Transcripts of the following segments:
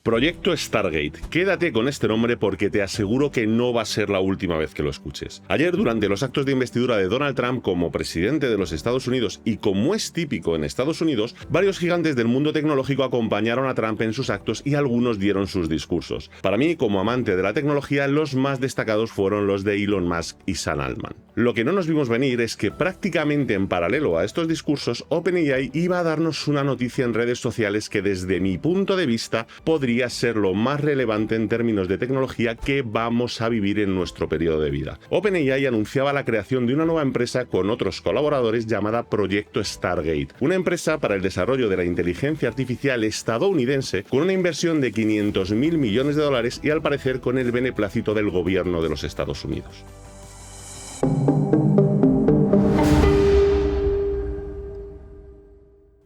Proyecto Stargate. Quédate con este nombre porque te aseguro que no va a ser la última vez que lo escuches. Ayer, durante los actos de investidura de Donald Trump como presidente de los Estados Unidos, y como es típico en Estados Unidos, varios gigantes del mundo tecnológico acompañaron a Trump en sus actos y algunos dieron sus discursos. Para mí, como amante de la tecnología, los más destacados fueron los de Elon Musk y Sam Altman. Lo que no nos vimos venir es que prácticamente en paralelo a estos discursos, OpenAI iba a darnos una noticia en redes sociales que desde mi punto de vista podría ser lo más relevante en términos de tecnología que vamos a vivir en nuestro periodo de vida. OpenAI anunciaba la creación de una nueva empresa con otros colaboradores llamada Proyecto Stargate, una empresa para el desarrollo de la inteligencia artificial estadounidense con una inversión de $500.000 millones y al parecer con el beneplácito del gobierno de los Estados Unidos.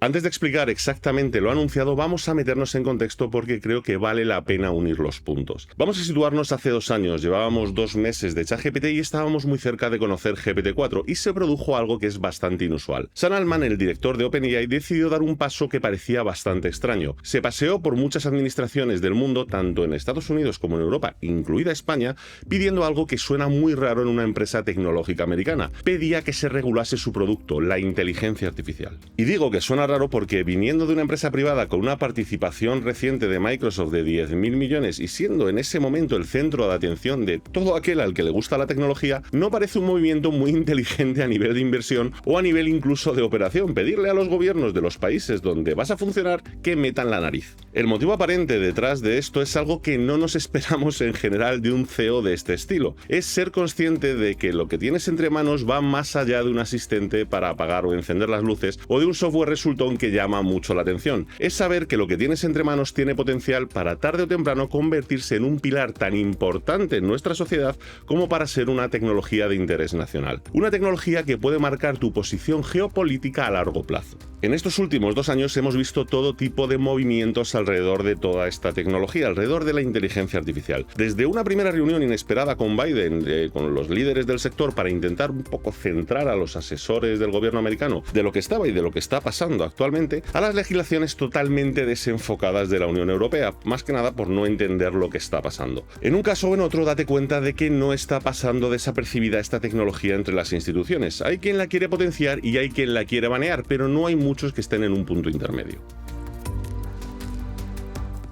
Antes de explicar exactamente lo anunciado, vamos a meternos en contexto porque creo que vale la pena unir los puntos. Vamos a situarnos hace 2 años, llevábamos 2 meses de ChatGPT y estábamos muy cerca de conocer GPT-4 y se produjo algo que es bastante inusual. Sam Altman, el director de OpenAI, decidió dar un paso que parecía bastante extraño. Se paseó por muchas administraciones del mundo, tanto en Estados Unidos como en Europa, incluida España, pidiendo algo que suena muy raro en una empresa tecnológica americana. Pedía que se regulase su producto, la inteligencia artificial. Y digo que suena raro porque viniendo de una empresa privada con una participación reciente de Microsoft de $10.000 millones y siendo en ese momento el centro de atención de todo aquel al que le gusta la tecnología, no parece un movimiento muy inteligente a nivel de inversión o a nivel incluso de operación, pedirle a los gobiernos de los países donde vas a funcionar que metan la nariz. El motivo aparente detrás de esto es algo que no nos esperamos en general de un CEO de este estilo. Es ser consciente de que lo que tienes entre manos va más allá de un asistente para apagar o encender las luces o de un software resultón que llama mucho la atención. Es saber que lo que tienes entre manos tiene potencial para tarde o temprano convertirse en un pilar tan importante en nuestra sociedad como para ser una tecnología de interés nacional. Una tecnología que puede marcar tu posición geopolítica a largo plazo. En estos últimos 2 años hemos visto todo tipo de movimientos alrededor de toda esta tecnología, alrededor de la inteligencia artificial. Desde una primera reunión inesperada con Biden, con los líderes del sector para intentar un poco centrar a los asesores del gobierno americano de lo que estaba y de lo que está pasando actualmente, a las legislaciones totalmente desenfocadas de la Unión Europea, más que nada por no entender lo que está pasando. En un caso o en otro, date cuenta de que no está pasando desapercibida esta tecnología entre las instituciones. Hay quien la quiere potenciar y hay quien la quiere banear, pero no hay muchos que estén en un punto intermedio.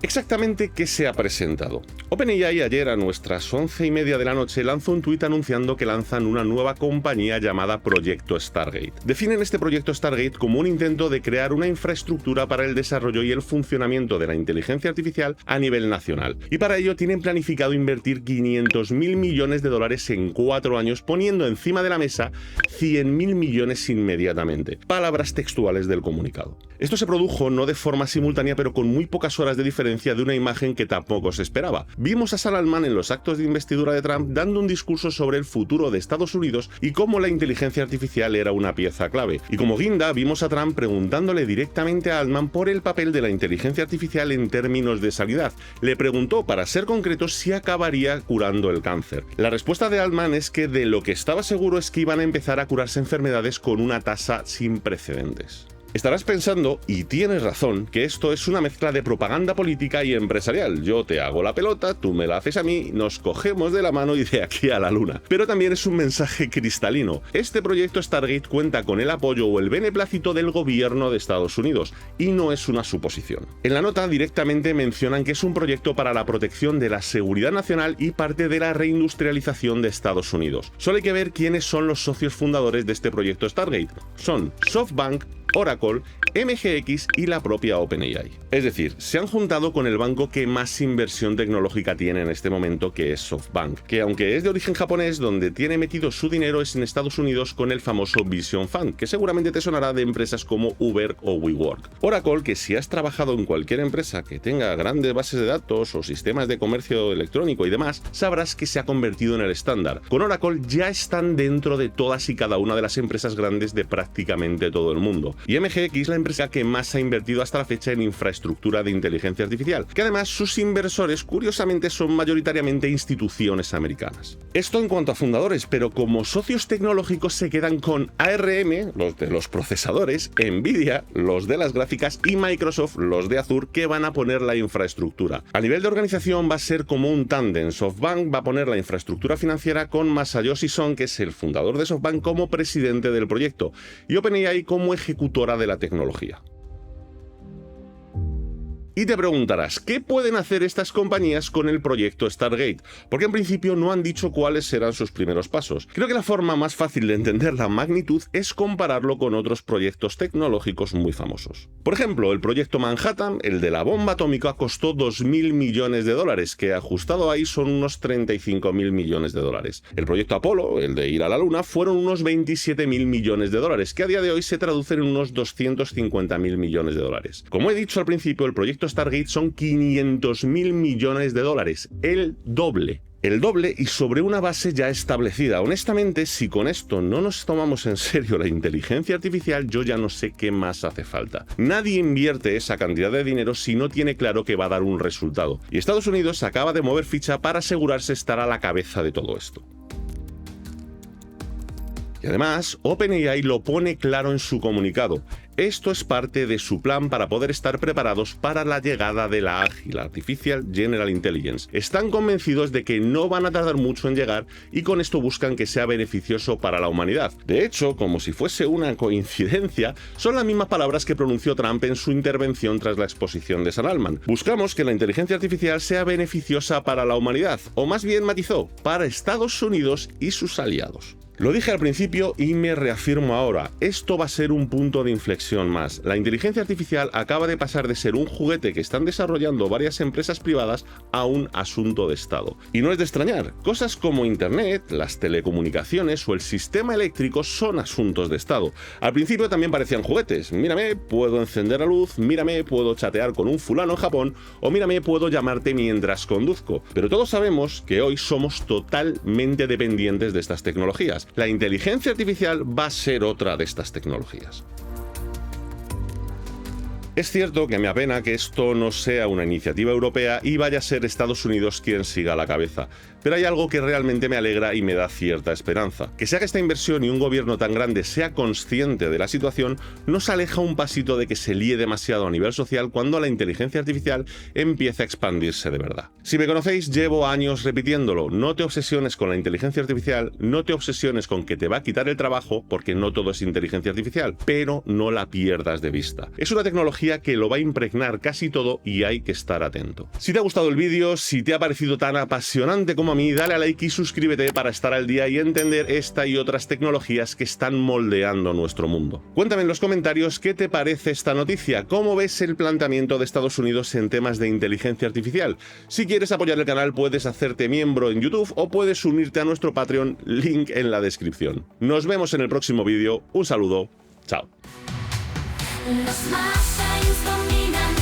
¿Exactamente qué se ha presentado? OpenAI ayer a nuestras 11:30 de la noche lanzó un tuit anunciando que lanzan una nueva compañía llamada Proyecto Stargate. Definen este Proyecto Stargate como un intento de crear una infraestructura para el desarrollo y el funcionamiento de la inteligencia artificial a nivel nacional. Y para ello tienen planificado invertir $500.000 millones en 4 años, poniendo encima de la mesa $100.000 millones inmediatamente. Palabras textuales del comunicado. Esto se produjo no de forma simultánea, pero con muy pocas horas de diferencia de una imagen que tampoco se esperaba. Vimos a Sam Altman en los actos de investidura de Trump dando un discurso sobre el futuro de Estados Unidos y cómo la inteligencia artificial era una pieza clave. Y como guinda, vimos a Trump preguntándole directamente a Altman por el papel de la inteligencia artificial en términos de sanidad. Le preguntó, para ser concreto, si acabaría curando el cáncer. La respuesta de Altman es que de lo que estaba seguro es que iban a empezar a curarse enfermedades con una tasa sin precedentes. Estarás pensando, y tienes razón, que esto es una mezcla de propaganda política y empresarial. Yo te hago la pelota, tú me la haces a mí, nos cogemos de la mano y de aquí a la luna. Pero también es un mensaje cristalino. Este proyecto Stargate cuenta con el apoyo o el beneplácito del gobierno de Estados Unidos, y no es una suposición. En la nota directamente mencionan que es un proyecto para la protección de la seguridad nacional y parte de la reindustrialización de Estados Unidos. Solo hay que ver quiénes son los socios fundadores de este proyecto Stargate. Son SoftBank, Oracle, MGX y la propia OpenAI. Es decir, se han juntado con el banco que más inversión tecnológica tiene en este momento, que es SoftBank, que aunque es de origen japonés, donde tiene metido su dinero es en Estados Unidos con el famoso Vision Fund, que seguramente te sonará de empresas como Uber o WeWork. Oracle, que si has trabajado en cualquier empresa que tenga grandes bases de datos o sistemas de comercio electrónico y demás, sabrás que se ha convertido en el estándar. Con Oracle ya están dentro de todas y cada una de las empresas grandes de prácticamente todo el mundo. y MGX la empresa que más ha invertido hasta la fecha en infraestructura de inteligencia artificial, que además sus inversores curiosamente son mayoritariamente instituciones americanas. Esto en cuanto a fundadores, pero como socios tecnológicos se quedan con ARM, los de los procesadores, Nvidia, los de las gráficas, y Microsoft, los de Azure, que van a poner la infraestructura. A nivel de organización va a ser como un tándem. SoftBank va a poner la infraestructura financiera con Masayoshi Son, que es el fundador de SoftBank, como presidente del proyecto, y OpenAI como ejecutora de la tecnología. Y te preguntarás, ¿qué pueden hacer estas compañías con el proyecto Stargate? Porque en principio no han dicho cuáles serán sus primeros pasos. Creo que la forma más fácil de entender la magnitud es compararlo con otros proyectos tecnológicos muy famosos. Por ejemplo, el proyecto Manhattan, el de la bomba atómica, costó 2.000 millones de dólares, que ajustado ahí son unos 35.000 millones de dólares. El proyecto Apolo, el de ir a la Luna, fueron unos 27.000 millones de dólares, que a día de hoy se traducen en unos 250.000 millones de dólares. Como he dicho al principio, el proyecto Stargate son 500.000 millones de dólares, el doble y sobre una base ya establecida. Honestamente, si con esto no nos tomamos en serio la inteligencia artificial, yo ya no sé qué más hace falta. Nadie invierte esa cantidad de dinero si no tiene claro que va a dar un resultado. Y Estados Unidos acaba de mover ficha para asegurarse estar a la cabeza de todo esto. Y además, OpenAI lo pone claro en su comunicado. Esto es parte de su plan para poder estar preparados para la llegada de la AGI, la Artificial General Intelligence. Están convencidos de que no van a tardar mucho en llegar y con esto buscan que sea beneficioso para la humanidad. De hecho, como si fuese una coincidencia, son las mismas palabras que pronunció Trump en su intervención tras la exposición de San Altman. Buscamos que la inteligencia artificial sea beneficiosa para la humanidad, o más bien matizó, para Estados Unidos y sus aliados. Lo dije al principio y me reafirmo ahora, esto va a ser un punto de inflexión más. La inteligencia artificial acaba de pasar de ser un juguete que están desarrollando varias empresas privadas a un asunto de Estado. Y no es de extrañar, cosas como Internet, las telecomunicaciones o el sistema eléctrico son asuntos de Estado. Al principio también parecían juguetes, mírame, puedo encender la luz, mírame, puedo chatear con un fulano en Japón, o mírame, puedo llamarte mientras conduzco. Pero todos sabemos que hoy somos totalmente dependientes de estas tecnologías. La inteligencia artificial va a ser otra de estas tecnologías. Es cierto que me apena que esto no sea una iniciativa europea y vaya a ser Estados Unidos quien siga a la cabeza, pero hay algo que realmente me alegra y me da cierta esperanza. Que se haga esta inversión y un gobierno tan grande sea consciente de la situación nos aleja un pasito de que se líe demasiado a nivel social cuando la inteligencia artificial empiece a expandirse de verdad. Si me conocéis, llevo años repitiéndolo, no te obsesiones con la inteligencia artificial, no te obsesiones con que te va a quitar el trabajo, porque no todo es inteligencia artificial, pero no la pierdas de vista. Es una tecnología que lo va a impregnar casi todo y hay que estar atento. Si te ha gustado el vídeo, si te ha parecido tan apasionante como a mí, dale a like y suscríbete para estar al día y entender esta y otras tecnologías que están moldeando nuestro mundo. Cuéntame en los comentarios qué te parece esta noticia, cómo ves el planteamiento de Estados Unidos en temas de inteligencia artificial. Si quieres apoyar el canal puedes hacerte miembro en YouTube o puedes unirte a nuestro Patreon, link en la descripción. Nos vemos en el próximo vídeo, un saludo, chao. Los más dominan.